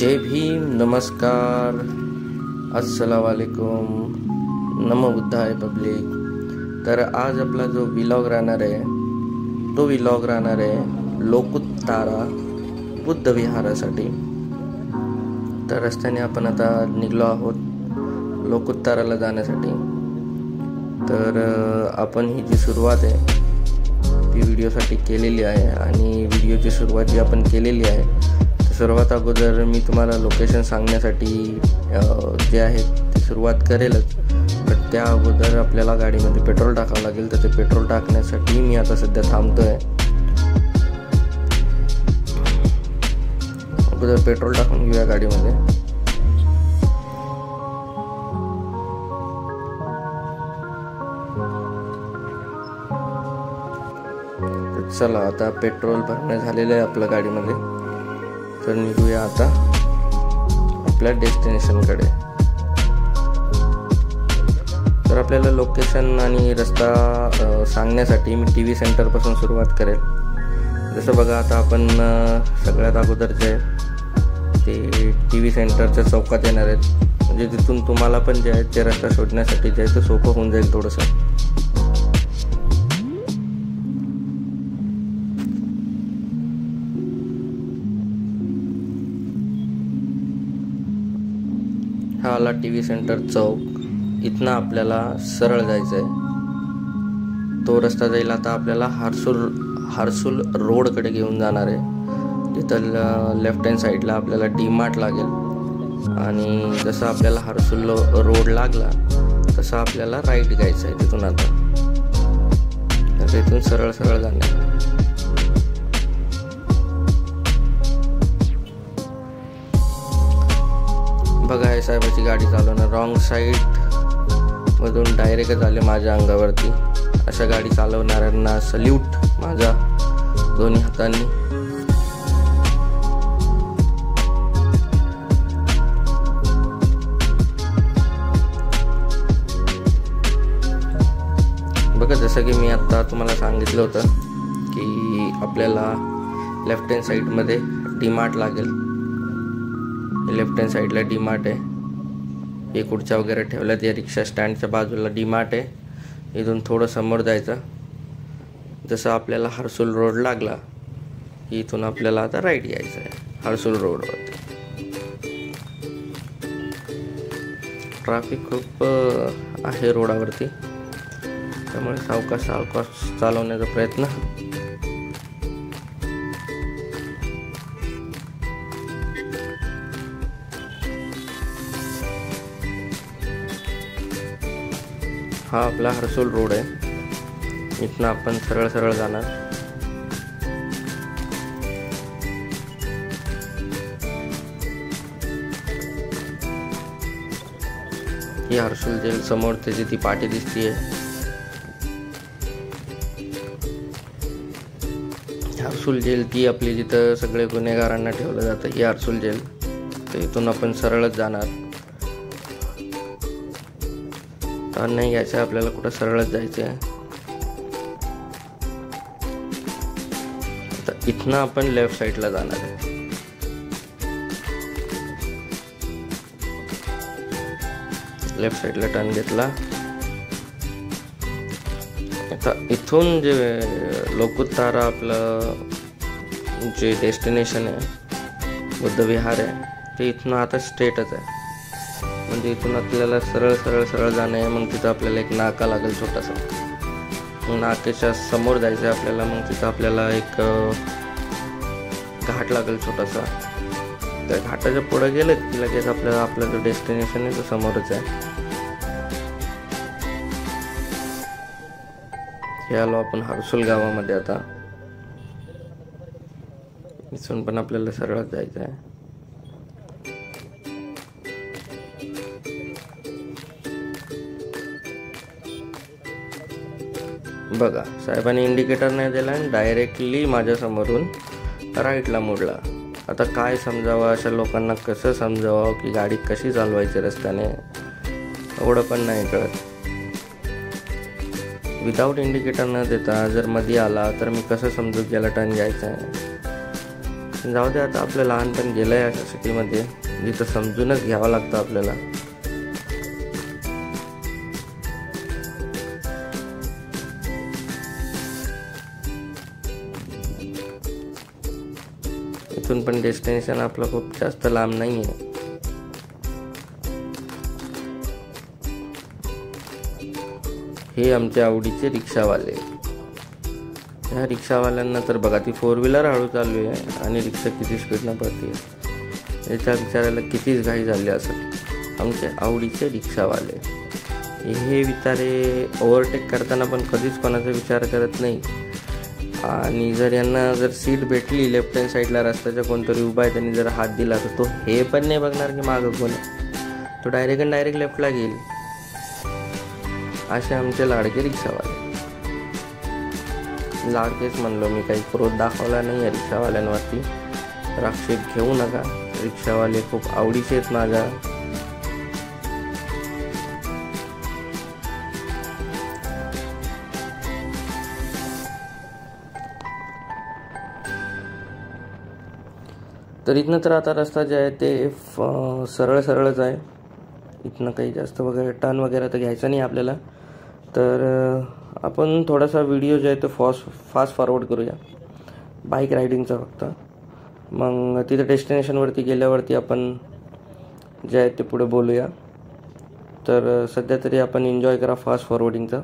जय भीम, नमस्कार, अस्सलाम वालेकुम, नमो बुद्धाय पब्लिक। तर आज आपला जो व्लॉग राहणार आहे तो व्लॉग राहणार आहे लोकुत्तारा बुद्ध विहारासाठी। तर रस्त्याने आपण आता निघलो आहोत लोकुत्ताराला जाण्यासाठी। तर आपण ही जी सुरुवात आहे ती व्हिडिओसाठी केलेली आहे आणि व्हिडिओची सुरुवात जी आपण केलेली आहे सर्वात अगोदर मी तुम्हाला लोकेशन सांगण्यासाठी जे आहे ती सुरुवात करेलच, पण त्या अगोदर आपल्याला गाडीमध्ये पेट्रोल टाकावं लागेल। तर ते पेट्रोल टाकण्यासाठी मी आता सध्या थांबतोय। अगोदर पेट्रोल टाकून घेऊया गाडीमध्ये। तर चला, आता पेट्रोल भरणे झालेलं आहे आपल्या गाडीमध्ये। तर निघूया आता आपल्या डेस्टिनेशनकडे। तर आपल्याला लोकेशन आणि रस्ता सांगण्यासाठी मी टी व्ही सेंटरपासून सुरुवात करेल। जसं बघा, आता आपण सगळ्यात अगोदर जे ते टी व्ही सेंटरच्या चौकात येणार आहेत, म्हणजे तिथून तुम्हाला पण जे आहे ते रस्ता शोधण्यासाठी जे आहे ते सोपं होऊन जाईल थोडंसं। हा आला टी व्ही सेंटर चौक। इथनं आपल्याला सरळ जायचं आहे। तो रस्ता जाईल आता आपल्याला हारसूल रोडकडे घेऊन जाणार आहे। तिथं लेफ्ट हँड साईडला आपल्याला डी मार्ट लागेल आणि जसं आपल्याला हारसूल रोड लागला तसं आपल्याला राईट घ्यायचं आहे तिथून। आता तर इथून सरळ सरळ जाणार। बघा, हे साहेबाची गाडी चालवणं रॉंग साईड मधून डायरेक्ट आले माझ्या अंगावरती। अशा गाडी चालवणाऱ्यांना सल्यूट माझा दोन्ही हातांनी। बघा, जसं की मी आता तुम्हाला सांगितलं होतं की आपल्याला लेफ्ट हँड साईडमध्ये डी मार्ट लागेल। लेफ्ट हँड साईडला डी मार्ट आहे। हे खुर्च्या वगैरे ठेवल्यात या रिक्षा स्टँडच्या बाजूला डी मार्ट आहे। इथून थोडं समोर जायचं। जसं आपल्याला हारसूल रोड लागला की इथून आपल्याला आता राईट यायचं आहे हारसूल रोडवरती। ट्रॅफिक खूप आहे रोडावरती, त्यामुळे सावकाश चालवण्याचा प्रयत्न। हा आपला हारसूल रोड आहे। इथनं आपण सरळ सरळ जाणार। ही हारसूल जेल समोर त्याची ती पाटी दिसतीये। हारसूल जेल ती आपली जिथं सगळे गुन्हेगारांना ठेवलं जातं, ही हारसूल जेल। तर इथून आपण सरळच जाणार। नाही घ्यायचं आहे आपल्याला, कुठं सरळच जायचं आहे। तर इथनं आपण लेफ्ट साईडला जाणार आहे। लेफ्ट साईडला टर्न घेतला। आता इथून जे लोकुत्तारा आपलं जे डेस्टिनेशन आहे बुद्ध विहार आहे ते इथनं आता स्ट्रेटच आहे। म्हणजे इथून आपल्याला सरळ सरळ सरळ जाणं आहे। मग तिथं आपल्याला एक नाका लागेल छोटासा। नाक्याच्या समोर जायचं आहे आपल्याला। मग तिथं आपल्याला एक घाट लागेल छोटासा। त्या घाटाच्या पुढे गेलं की लगेच आपल्याला आपलं जो डेस्टिनेशन आहे तो समोरच आहे। हे आलो आपण हारसूल गावामध्ये आता। इथून पण आपल्याला सरळच जायचं आहे। बघा, साहेबांनी इंडिकेटर नाही दिला आणि डायरेक्टली माझ्या समोरून राईटला मोडला। आता काय समजावं अशा लोकांना, कसं समजावं की गाडी कशी चालवायची रस्त्याने, एवढं पण नाही कळत। विदाउट इंडिकेटर न देता जर मध्ये आला तर मी कसं समजू की याला टर्न घ्यायचा आहे। जाऊ दे, आता आपलं लहानपण गेलं आहे अशा सिटीमध्ये जिथं समजूनच घ्यावं लागतं आपल्याला. इथून पण डेस्टिनेशन आपलं खूप जास्त लांब नाही आहे. हे आमच्या आवडीचे रिक्षावाले. ह्या रिक्षावाल्यांना तर बघा, ती 4 व्हीलर हळू चालू आहे आणि रिक्षा किती स्पीडनं पळते. याच्या विचारायला कितीच घाई झाली असेल. आमचे आवडीचे रिक्षावाले हे बिचारे ओव्हरटेक करताना पण कधीच कोणाचा विचार करत नाही. आणि जर यांना जर सीट भेटली लेफ्ट हँड साईडला, रस्त्याच्या कोणतरी उभा आहे त्यांनी जर हात दिला तर तो हे पण नाही बघणार की मागं कोण आहे, तो डायरेक्ट लेफ्टला घेईल. असे आमचे लाडके रिक्षावाले. लाडकेच म्हणलो मी, काही क्रोध दाखवला नाही आहे रिक्षावाल्यांवरती. राक्षेप घेऊ नका, रिक्षावाले खूप आवडीचे आहेत माझ्या. तर इथनं तर आता रस्ता जे आहे ते सरळच आहे. इथनं काही जास्त वगैरे टर्न वगैरे तर घ्यायचा नाही आपल्याला. तर आपण थोडासा व्हिडिओ जे आहे तो फास्ट फॉरवर्ड करूया बाईक रायडिंगचा फक्त. मग तिथं डेस्टिनेशनवरती गेल्यावरती आपण जे आहे ते पुढे बोलूया. तर सध्या तरी आपण एन्जॉय करा फास्ट फॉरवर्डिंगचा.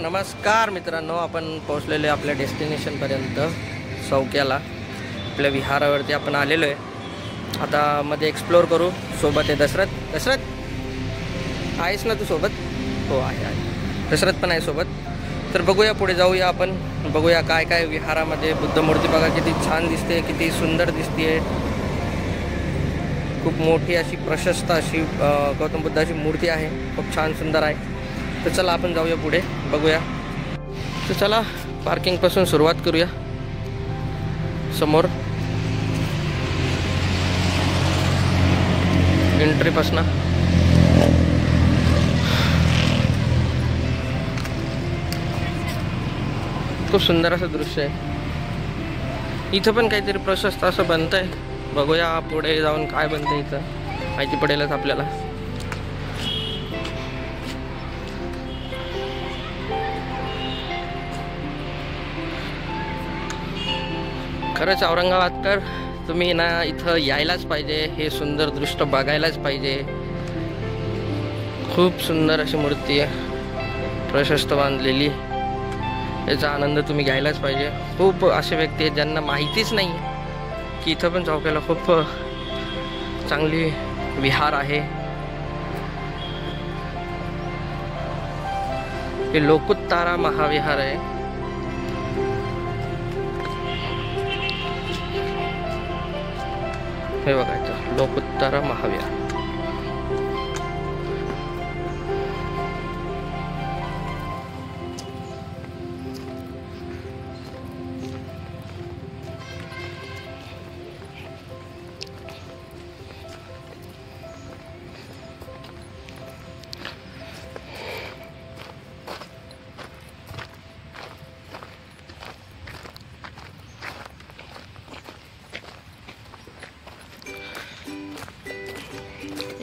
नमस्कार मित्रांनो, आपण पोहोचलेलो आहे आपल्या डेस्टिनेशनपर्यंत, सौक्याला. आपल्या विहारावरती आपण आलेलो आहे. आता मध्ये एक्सप्लोर करू. सोबत आहे दशरथ आहेस ना तू सोबत? हो आहे. दशरथ पण आहे सोबत. तर बघूया, पुढे जाऊया आपण, बघूया काय काय विहारामध्ये. बुद्ध मूर्ती बघा किती छान दिसते, किती सुंदर दिसते. खूप मोठी अशी प्रशस्त अशी गौतम बुद्धाची मूर्ती आहे. खूप छान सुंदर आहे. तर चला आपण जाऊया पुढे, बघूया. तर चला पार्किंगपासून सुरुवात करूया. समोर एंट्रीपासून खूप सुंदर असं दृश्य आहे. इथं पण काहीतरी प्रशस्त असं बनतंय. बघूया पुढे जाऊन काय बनतंय, इथं माहिती पडेलच आपल्याला. खरंच औरंगाबादकर तुम्ही ना इथं यायलाच पाहिजे. हे सुंदर दृश्य बघायलाच पाहिजे. खूप सुंदर अशी मूर्ती आहे, प्रशस्त बांधलेली. याचा आनंद तुम्ही घ्यायलाच पाहिजे. खूप असे व्यक्ती आहेत ज्यांना माहितीच नाही की इथं पण चौक्याला खूप चांगली विहार आहे. हे लोकुत्तारा महाविहार आहे. हे बघा इथं लोकुत्तारा महाविहार.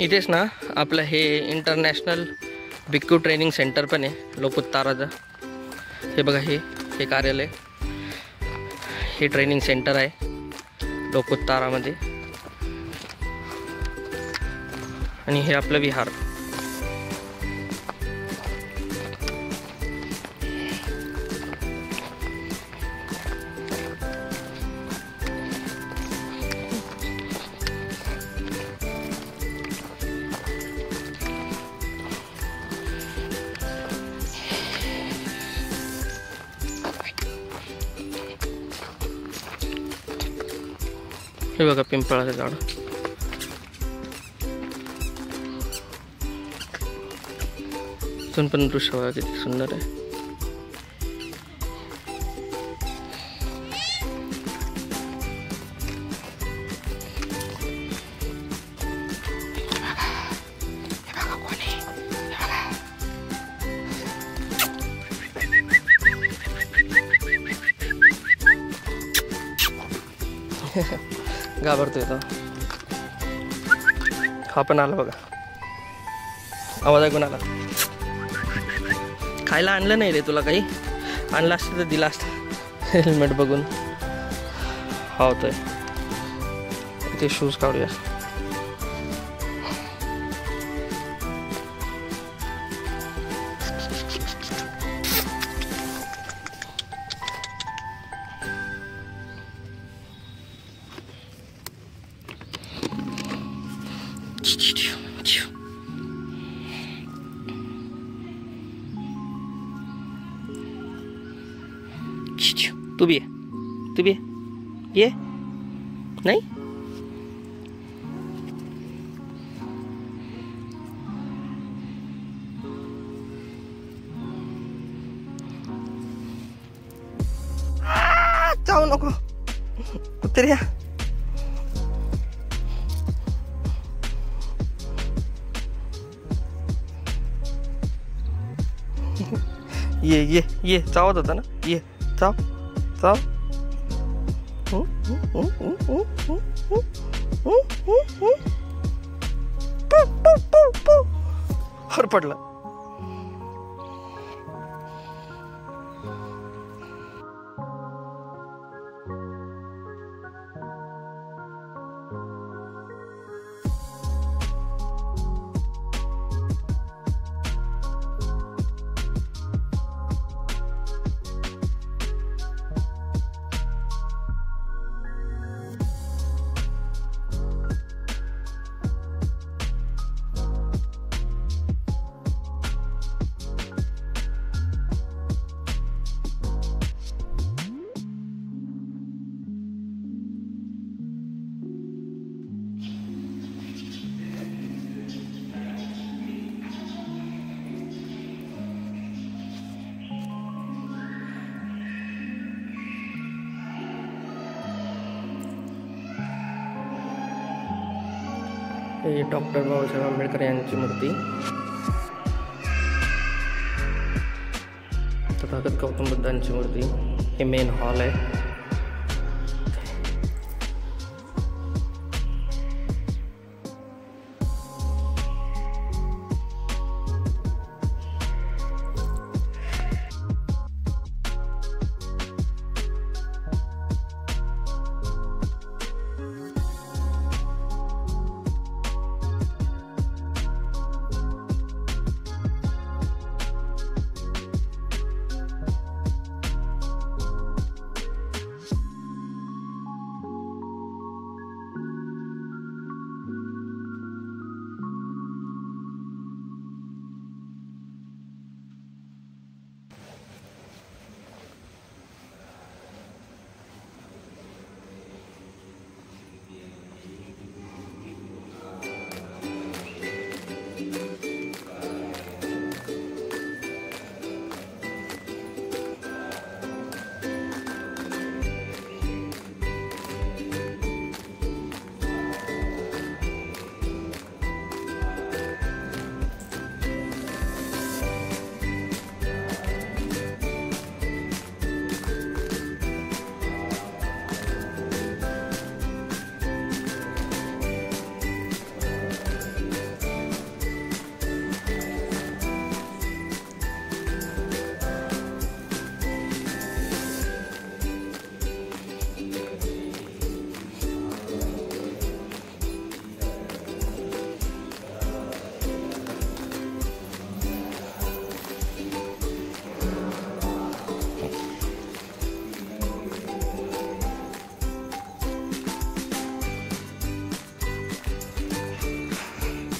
इथेच ना आपलं हे इंटरनॅशनल भिक्खू ट्रेनिंग सेंटर पण आहे लोकुत्ताराचं. हे बघा, हे कार्यालय, हे ट्रेनिंग सेंटर आहे लोकुत्तारामध्ये. आणि हे आपलं विहार. हे बघा पिंपळाचं झाड. इथून पण दृश्य बघा किती सुंदर आहे. घाबरतोय तो. हा पण आला बघा, आवाज ऐकून आला. खायला आणलं नाही रे तुला? काही आणलं असतं तर दिला असतं. हेल्मेट बघून हा होतोय. ते शूज काढूया. तू भी है ये नहीं. जाऊ नको कुत्र्या. ये चावत होता ना. ये चाव. हर पडला. हे डॉक्टर बाबासाहेब आंबेडकर यांची मूर्ती, तथागत गौतम बुद्धांची मूर्ती. हे मेन हॉल आहे.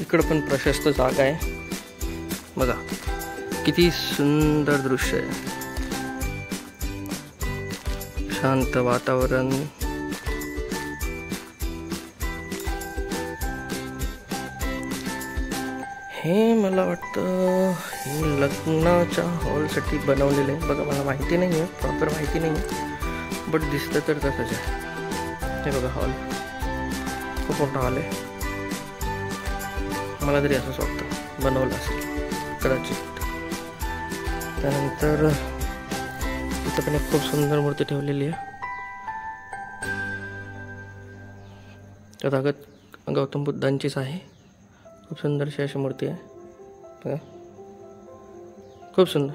इकडं पण प्रशस्त जागा आहे बघा, किती सुंदर दृश्य आहे. शांत वातावरण. हे मला वाटतं हे लग्नाच्या हॉलसाठी बनवलेलं आहे बघा. मला माहिती नाही आहे, प्रॉपर माहिती नाही आहे, बट दिसतं तर तसंच आहे. हे बघा हॉल, खूप मोठा हॉल आहे. मला तरी असंच वाटतं बनवलं असेल कदाचित. त्यानंतर इथं पण एक खूप सुंदर मूर्ती ठेवलेली आहे. तथागत गौतम बुद्धांचीच आहे. खूप सुंदरशी अशी मूर्ती आहे बघा, खूप सुंदर.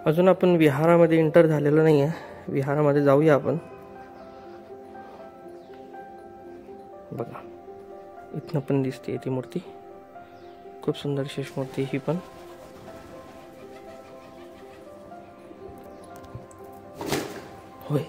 अजून आपण विहारामध्ये एंटर झालेलो नाही आहे. विहारामध्ये जाऊया आपण. बघा इथनं पण दिसते ती मूर्ती, खूप सुंदर शेष मूर्ती ही पण. होय,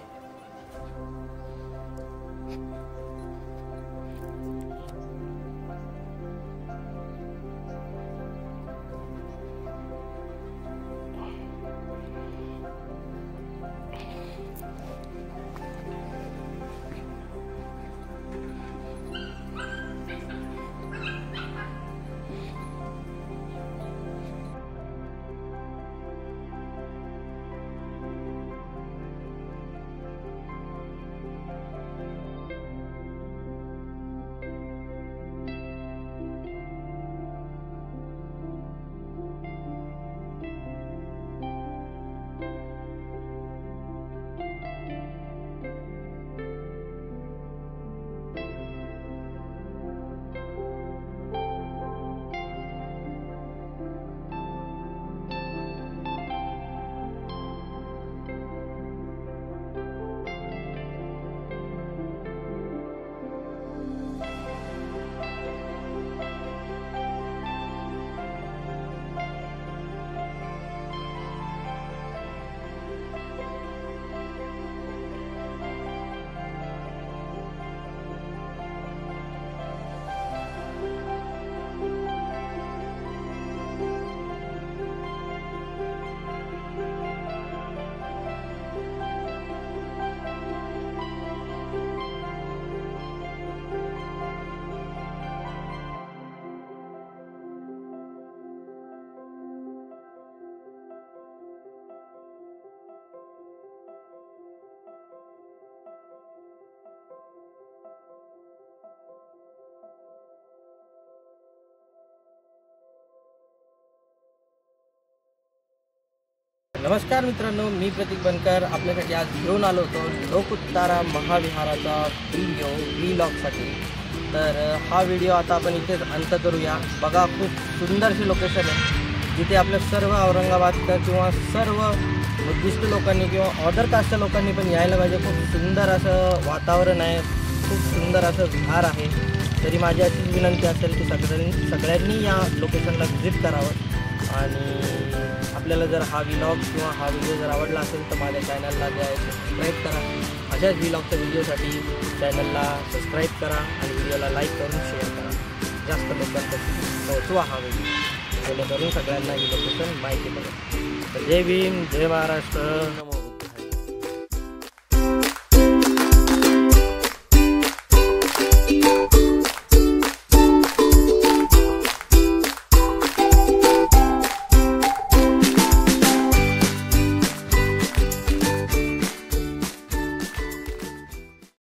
नमस्कार मित्रांनो, मी प्रतीक बनकर आपल्यासाठी आज घेऊन आलो होतो लोकउत्तारा महाविहाराचा व्लॉगसाठी। तर हा व्हिडिओ आता आपण इथेच अंत करूया। बघा, खूप सुंदरशी लोकेशन आहे जिथे आपल्या सर्व औरंगाबादच्या किंवा सर्व बुद्धिस्ट लोकांनी किंवा अदर कास्टच्या लोकांनी पण यायला पाहिजे। खूप सुंदर असं वातावरण आहे, खूप सुंदर असं विहार आहे। तरी माझी अशीच विनंती असेल की सगळ्यांनी या लोकेशनला व्हिजिट करावं। आणि आपल्याला जर हा व्लॉग किंवा हा व्हिडिओ जर आवडला असेल तर माझ्या चॅनलला सबस्क्राईब करा। अशाच व्लॉगच्या व्हिडिओसाठी चॅनलला सबस्क्राईब करा आणि व्हिडिओला लाईक करून शेअर करा। जास्त लोकांपर्यंत पोहोचवा हा व्हिडिओ, जेणेकरून सगळ्यांना ही लोकेशन माहिती पडेल। जय भीम, जय महाराष्ट्र।